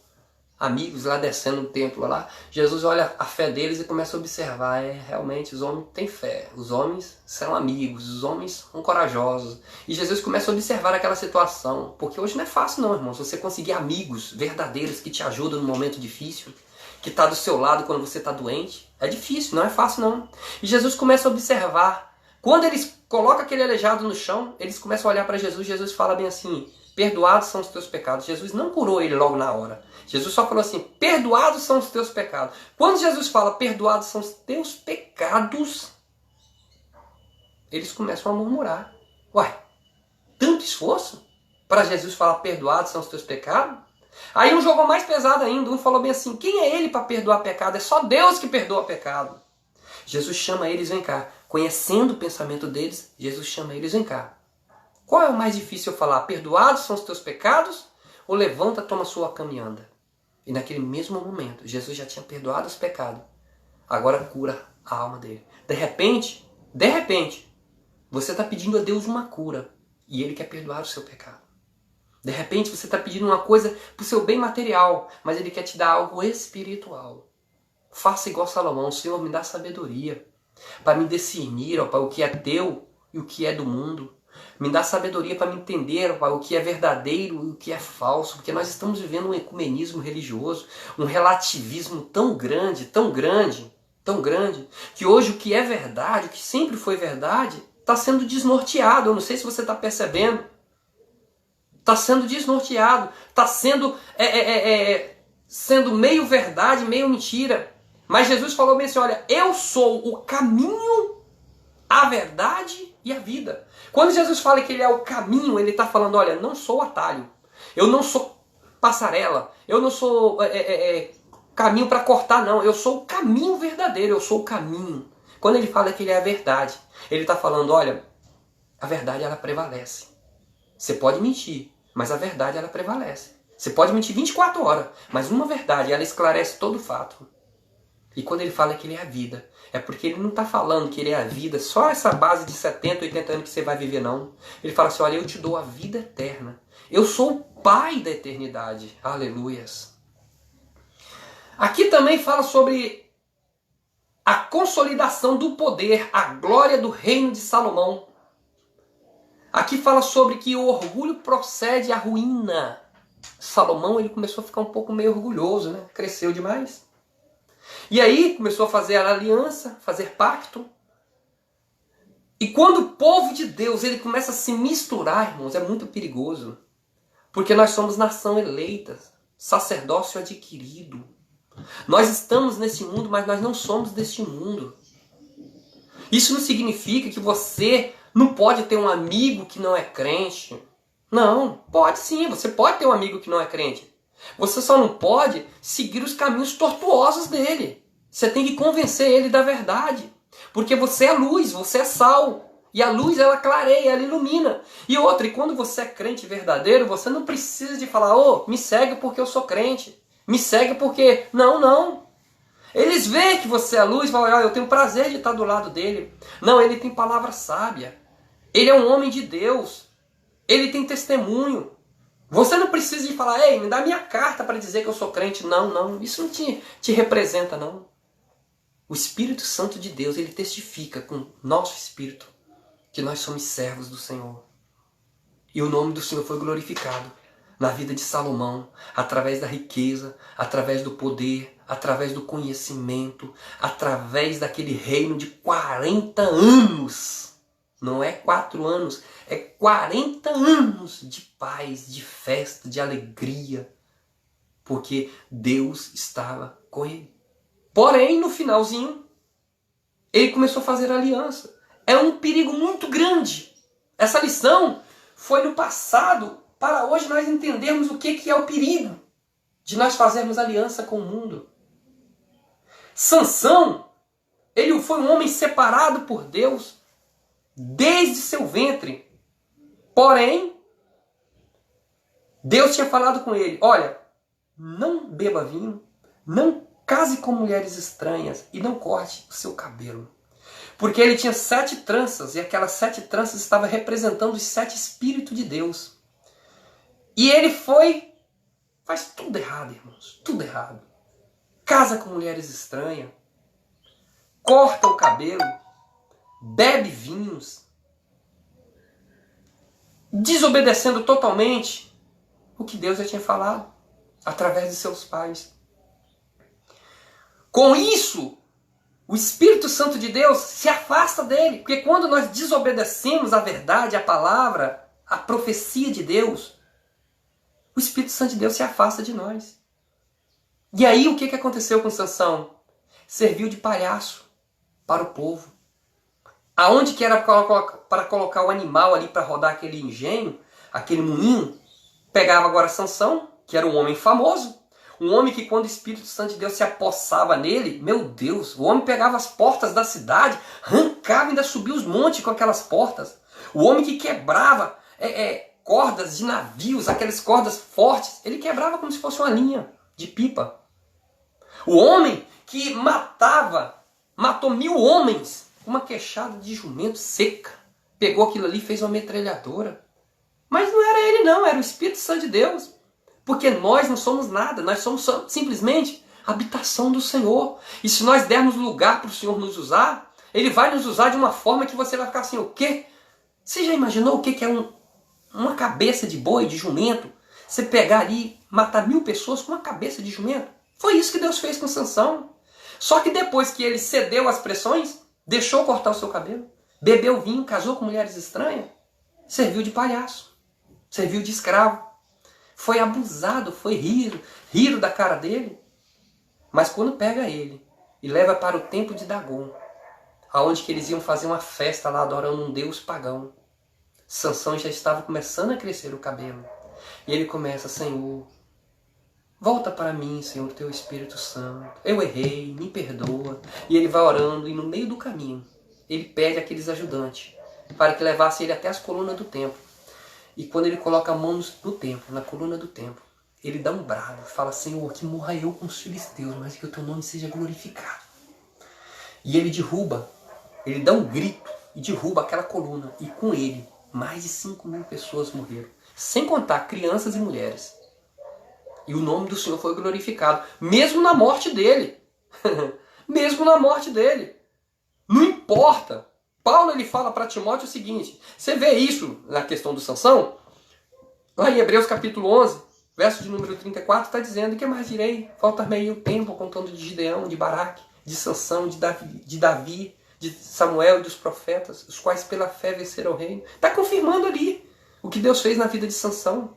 Speaker 1: amigos lá descendo no templo lá. Jesus olha a fé deles e começa a observar. Realmente os homens têm fé. Os homens são amigos. Os homens são corajosos. E Jesus começa a observar aquela situação. Porque hoje não é fácil não, irmãos. Você conseguir amigos verdadeiros que te ajudam no momento difícil. Que está do seu lado quando você está doente. É difícil, não é fácil não. E Jesus começa a observar. Quando eles coloca aquele aleijado no chão, eles começam a olhar para Jesus, Jesus fala bem assim, perdoados são os teus pecados. Jesus não curou ele logo na hora. Jesus só falou assim, perdoados são os teus pecados. Quando Jesus fala, perdoados são os teus pecados, eles começam a murmurar. Uai, tanto esforço para Jesus falar, perdoados são os teus pecados? Aí um jogou mais pesado ainda, um falou bem assim, quem é ele para perdoar pecado? É só Deus que perdoa pecado. Jesus chama eles, vem cá. Conhecendo o pensamento deles, Jesus chama eles, vem cá. Qual é o mais difícil eu falar? Perdoados são os teus pecados? Ou levanta, toma sua cama e anda? E naquele mesmo momento, Jesus já tinha perdoado os pecados. Agora cura a alma dele. De repente, você está pedindo a Deus uma cura. E Ele quer perdoar o seu pecado. De repente, você está pedindo uma coisa para o seu bem material. Mas Ele quer te dar algo espiritual. Faça igual Salomão. Senhor, me dá sabedoria. Para me discernir, ó, para o que é teu e o que é do mundo. Me dá sabedoria para me entender, ó, o que é verdadeiro e o que é falso. Porque nós estamos vivendo um ecumenismo religioso. Um relativismo tão grande, tão grande, tão grande. Que hoje o que é verdade, o que sempre foi verdade, está sendo desnorteado. Eu não sei se você está percebendo. Está sendo desnorteado. Está sendo, sendo meio verdade, meio mentira. Mas Jesus falou bem assim, olha, eu sou o caminho, a verdade e a vida. Quando Jesus fala que Ele é o caminho, Ele está falando, olha, não sou atalho. Eu não sou passarela. Eu não sou caminho para cortar, não. Eu sou o caminho verdadeiro, eu sou o caminho. Quando Ele fala que Ele é a verdade, Ele está falando, olha, a verdade ela prevalece. Você pode mentir, mas a verdade ela prevalece. Você pode mentir 24 horas, mas uma verdade ela esclarece todo o fato. E quando Ele fala que Ele é a vida, é porque Ele não está falando que Ele é a vida, só essa base de 70, 80 anos que você vai viver, não. Ele fala assim, olha, eu te dou a vida eterna. Eu sou o Pai da eternidade. Aleluias. Aqui também fala sobre a consolidação do poder, a glória do reino de Salomão. Aqui fala sobre que o orgulho procede à ruína. Salomão ele começou a ficar um pouco meio orgulhoso, né? Cresceu demais. E aí começou a fazer a aliança, fazer pacto. E quando o povo de Deus ele começa a se misturar, irmãos, é muito perigoso. Porque nós somos nação eleita, sacerdócio adquirido. Nós estamos nesse mundo, mas nós não somos deste mundo. Isso não significa que você não pode ter um amigo que não é crente. Não, pode sim, você pode ter um amigo que não é crente. Você só não pode seguir os caminhos tortuosos dele. Você tem que convencer ele da verdade. Porque você é luz, você é sal. E a luz ela clareia, ela ilumina. E outra, e quando você é crente verdadeiro, você não precisa de falar, me segue porque eu sou crente. Me segue porque... Não. Eles veem que você é luz e falam, eu tenho prazer de estar do lado dele. Não, ele tem palavra sábia. Ele é um homem de Deus. Ele tem testemunho. Você não precisa de falar, me dá minha carta para dizer que eu sou crente. Não. Isso não te representa, não. O Espírito Santo de Deus, ele testifica com o nosso espírito que nós somos servos do Senhor. E o nome do Senhor foi glorificado na vida de Salomão, através da riqueza, através do poder, através do conhecimento, através daquele reino de 40 anos. Não é 4 anos, é 40 anos de paz, de festa, de alegria. Porque Deus estava com ele. Porém, no finalzinho, ele começou a fazer aliança. É um perigo muito grande. Essa lição foi no passado, para hoje nós entendermos o que é o perigo de nós fazermos aliança com o mundo. Sansão, ele foi um homem separado por Deus desde seu ventre. Porém, Deus tinha falado com ele, olha, não beba vinho, não case com mulheres estranhas e não corte o seu cabelo. Porque ele tinha 7 tranças e aquelas 7 tranças estavam representando os 7 espíritos de Deus. E ele faz tudo errado, irmãos, tudo errado. Casa com mulheres estranhas, corta o cabelo, bebe vinhos, desobedecendo totalmente o que Deus já tinha falado através de seus pais. Com isso, O Espírito Santo de Deus se afasta dele. Porque quando nós desobedecemos a verdade, a palavra, a profecia de Deus, o Espírito Santo de Deus se afasta de nós. E aí o que aconteceu com Sansão? Serviu de palhaço para o povo. Aonde que era para colocar o animal ali para rodar aquele engenho, aquele moinho, pegava agora Sansão, que era um homem famoso, um homem que quando o Espírito Santo de Deus se apossava nele, meu Deus, o homem pegava as portas da cidade, arrancava e ainda subia os montes com aquelas portas. O homem que quebrava cordas de navios, aquelas cordas fortes, ele quebrava como se fosse uma linha de pipa. O homem que matou 1000 homens com uma queixada de jumento seca, pegou aquilo ali e fez uma metralhadora. Mas não era ele não, era o Espírito Santo de Deus. Porque nós não somos nada, nós somos simplesmente a habitação do Senhor. E se nós dermos lugar para o Senhor nos usar, Ele vai nos usar de uma forma que você vai ficar assim, o quê? Você já imaginou o que é uma cabeça de boi, de jumento? Você pegar ali, matar 1000 pessoas com uma cabeça de jumento? Foi isso que Deus fez com Sansão. Só que depois que ele cedeu às pressões, deixou cortar o seu cabelo, bebeu vinho, casou com mulheres estranhas, serviu de palhaço, serviu de escravo. Foi abusado, foi riram da cara dele. Mas quando pega ele e leva para o templo de Dagon, aonde que eles iam fazer uma festa lá adorando um deus pagão, Sansão já estava começando a crescer o cabelo. E ele começa, Senhor, volta para mim, Senhor, teu Espírito Santo. Eu errei, me perdoa. E ele vai orando e no meio do caminho, ele pede aqueles ajudantes para que levasse ele até as colunas do templo. E quando ele coloca a mão no templo, na coluna do templo, ele dá um brado, fala, Senhor, que morra eu com os filisteus, mas que o teu nome seja glorificado. E ele ele dá um grito e derruba aquela coluna. E com ele, mais de 5.000 pessoas morreram. Sem contar crianças e mulheres. E o nome do Senhor foi glorificado, mesmo na morte dele. Mesmo na morte dele. Não importa. Paulo ele fala para Timóteo o seguinte, você vê isso na questão do Sansão? Lá em Hebreus capítulo 11, verso de número 34, está dizendo, que mais direi? Falta-me o tempo contando de Gideão, de Baraque, de Sansão, de Davi, de Samuel e dos profetas, os quais pela fé venceram o reino. Está confirmando ali o que Deus fez na vida de Sansão.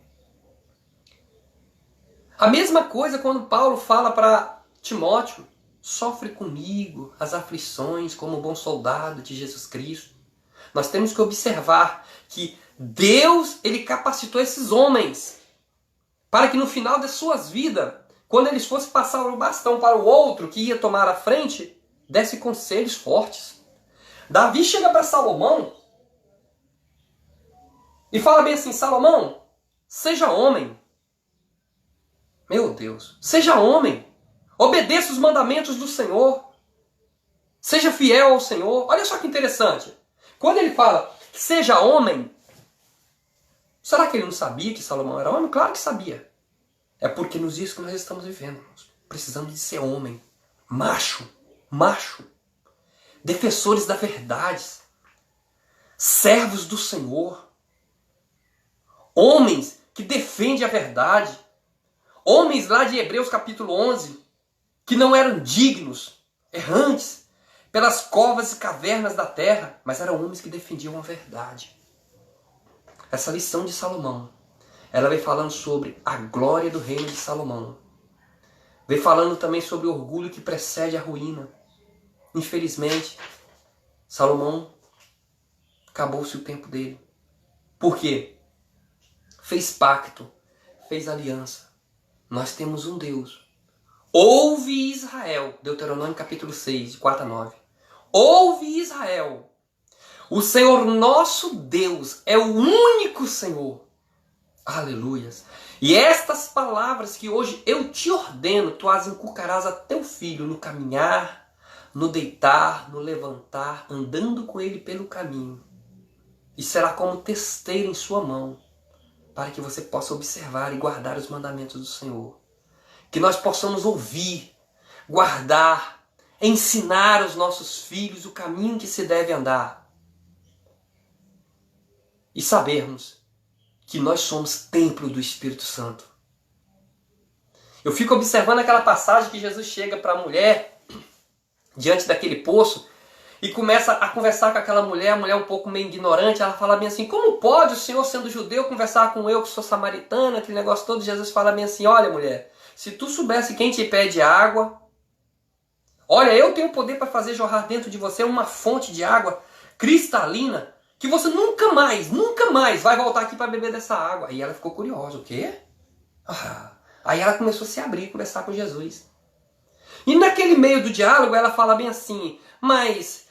Speaker 1: A mesma coisa quando Paulo fala para Timóteo, sofre comigo as aflições como bom soldado de Jesus Cristo. Nós temos que observar que Deus ele capacitou esses homens para que no final das suas vidas, quando eles fossem passar o bastão para o outro que ia tomar a frente, desse conselhos fortes. Davi chega para Salomão e fala bem assim, Salomão, seja homem. Meu Deus, seja homem. Obedeça os mandamentos do Senhor. Seja fiel ao Senhor. Olha só que interessante. Quando ele fala, seja homem, será que ele não sabia que Salomão era homem? Claro que sabia. É porque nos dias que nós estamos vivendo, precisamos de ser homem. Macho. Defensores da verdade. Servos do Senhor. Homens que defendem a verdade. Homens lá de Hebreus capítulo 11, que não eram dignos, errantes, pelas covas e cavernas da terra, mas eram homens que defendiam a verdade. Essa lição de Salomão, ela vem falando sobre a glória do reino de Salomão. Vem falando também sobre o orgulho que precede a ruína. Infelizmente, Salomão, acabou-se o tempo dele. Por quê? Fez pacto, fez aliança. Nós temos um Deus. Ouve Israel, Deuteronômio capítulo 6, de 4 a 9. Ouve Israel, o Senhor nosso Deus é o único Senhor. Aleluias. E estas palavras que hoje eu te ordeno, tu as inculcarás a teu filho no caminhar, no deitar, no levantar, andando com ele pelo caminho. E será como testeira em sua mão, para que você possa observar e guardar os mandamentos do Senhor. Que nós possamos ouvir, guardar, ensinar aos nossos filhos o caminho que se deve andar. E sabermos que nós somos templo do Espírito Santo. Eu fico observando aquela passagem que Jesus chega para a mulher diante daquele poço e começa a conversar com aquela mulher, a mulher um pouco meio ignorante, ela fala bem assim, como pode o senhor, sendo judeu, conversar com eu que sou samaritana, aquele negócio todo. Jesus fala bem assim, olha mulher, se tu soubesse quem te pede água, olha, eu tenho poder para fazer jorrar dentro de você uma fonte de água cristalina, que você nunca mais vai voltar aqui para beber dessa água. Aí ela ficou curiosa, o quê? Aí ela começou a se abrir, conversar com Jesus. E naquele meio do diálogo ela fala bem assim, mas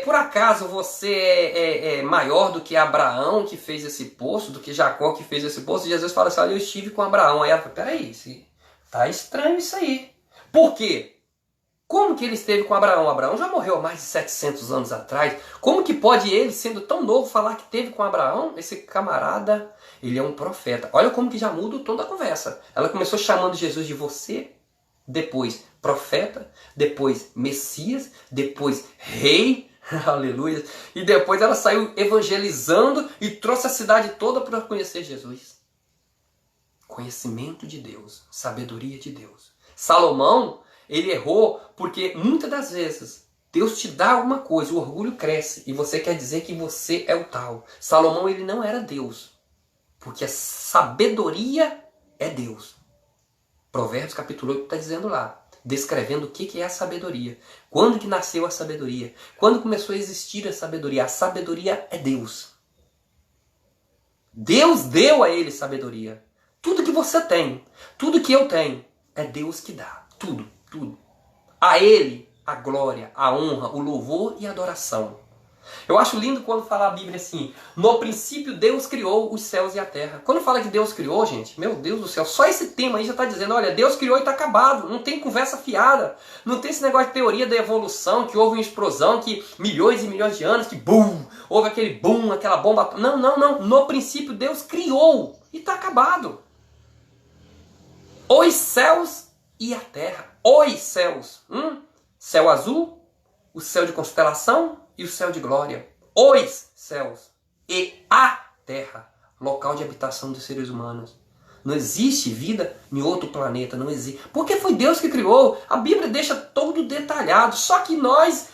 Speaker 1: por acaso você é maior do que Abraão que fez esse poço, do que Jacó que fez esse poço? E Jesus fala assim, olha, eu estive com Abraão. Aí ela fala, peraí, tá estranho isso aí. Por quê? Como que ele esteve com Abraão? Abraão já morreu há mais de 700 anos atrás. Como que pode ele, sendo tão novo, falar que teve com Abraão? Esse camarada, ele é um profeta. Olha como que já muda o tom da conversa. Ela começou chamando Jesus de você, depois profeta, depois Messias, depois rei, aleluia. E depois ela saiu evangelizando e trouxe a cidade toda para conhecer Jesus. Conhecimento de Deus, sabedoria de Deus. Salomão, ele errou porque muitas das vezes Deus te dá alguma coisa, o orgulho cresce e você quer dizer que você é o tal. Salomão, ele não era Deus, porque a sabedoria é Deus. Provérbios capítulo 8 está dizendo lá, descrevendo o que é a sabedoria. Quando que nasceu a sabedoria? Quando começou a existir a sabedoria? A sabedoria é Deus. Deus deu a ele sabedoria. Tudo que você tem, tudo que eu tenho, é Deus que dá. Tudo. A ele a glória, a honra, o louvor e a adoração. Eu acho lindo quando fala a Bíblia assim, no princípio Deus criou os céus e a terra. Quando fala que Deus criou, gente, meu Deus do céu, só esse tema aí já está dizendo, olha, Deus criou e está acabado, não tem conversa fiada, não tem esse negócio de teoria da evolução, que houve uma explosão, que milhões e milhões de anos, que bum, houve aquele boom, aquela bomba. Não, no princípio Deus criou e está acabado. Os céus e a terra, os céus, céu azul, o céu de constelação e o céu de glória, os céus e a terra, local de habitação dos seres humanos. Não existe vida em outro planeta, não existe. Porque foi Deus que criou. A Bíblia deixa todo detalhado, só que nós,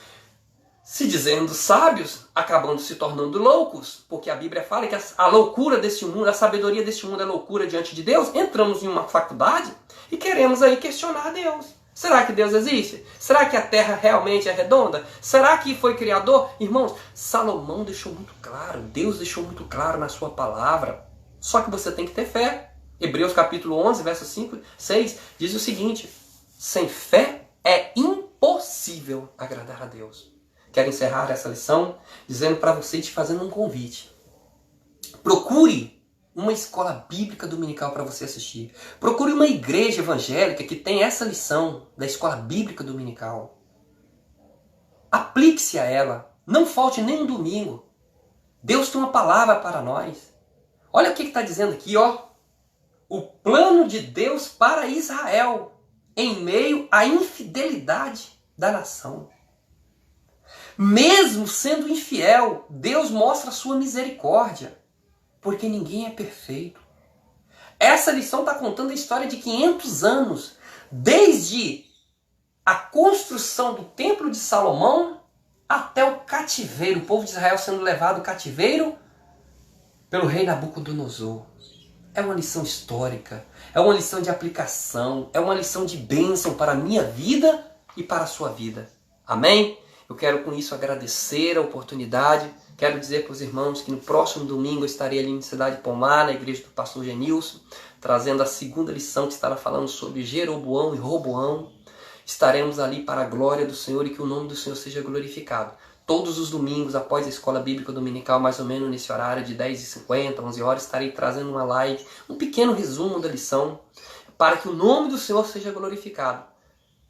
Speaker 1: se dizendo sábios, acabamos se tornando loucos, porque a Bíblia fala que a loucura deste mundo, a sabedoria deste mundo é loucura diante de Deus. Entramos em uma faculdade e queremos aí questionar Deus. Será que Deus existe? Será que a terra realmente é redonda? Será que foi criador? Irmãos, Salomão deixou muito claro, Deus deixou muito claro na sua palavra. Só que você tem que ter fé. Hebreus capítulo 11, verso 5, 6, diz o seguinte, sem fé é impossível agradar a Deus. Quero encerrar essa lição dizendo para você, te fazendo um convite. Procure uma escola bíblica dominical para você assistir. Procure uma igreja evangélica que tem essa lição da escola bíblica dominical. Aplique-se a ela. Não falte nem um domingo. Deus tem uma palavra para nós. Olha o que está dizendo aqui, ó. O plano de Deus para Israel em meio à infidelidade da nação. Mesmo sendo infiel, Deus mostra a sua misericórdia, porque ninguém é perfeito. Essa lição está contando a história de 500 anos, desde a construção do Templo de Salomão até o cativeiro, o povo de Israel sendo levado cativeiro pelo rei Nabucodonosor. É uma lição histórica, é uma lição de aplicação, é uma lição de bênção para a minha vida e para a sua vida. Amém? Eu quero com isso agradecer a oportunidade. Quero dizer para os irmãos que no próximo domingo eu estarei ali em Cidade Pomar, na igreja do pastor Genilson, trazendo a segunda lição que estará falando sobre Jeroboão e Roboão. Estaremos ali para a glória do Senhor e que o nome do Senhor seja glorificado. Todos os domingos, após a escola bíblica dominical, mais ou menos nesse horário de 10h50, 11 horas, estarei trazendo uma live, um pequeno resumo da lição, para que o nome do Senhor seja glorificado.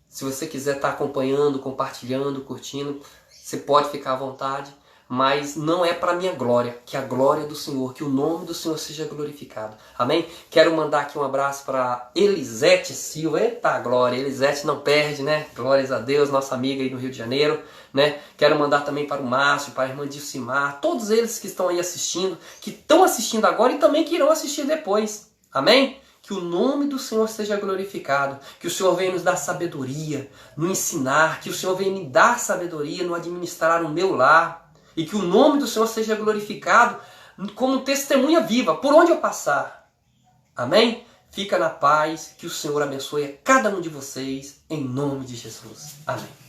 Speaker 1: Se você quiser estar acompanhando, compartilhando, curtindo, você pode ficar à vontade, mas não é para a minha glória, que a glória do Senhor, que o nome do Senhor seja glorificado. Amém? Quero mandar aqui um abraço para Elisete Silva. Eita glória, Elisete não perde, né? Glórias a Deus, nossa amiga aí no Rio de Janeiro, né? Quero mandar também para o Márcio, para a irmã Dilcimar, todos eles que estão aí assistindo, que estão assistindo agora e também que irão assistir depois. Amém? Que o nome do Senhor seja glorificado. Que o Senhor venha nos dar sabedoria, no ensinar. Que o Senhor venha me dar sabedoria no administrar o meu lar. E que o nome do Senhor seja glorificado como testemunha viva, por onde eu passar. Amém? Fica na paz. Que o Senhor abençoe a cada um de vocês. Em nome de Jesus. Amém.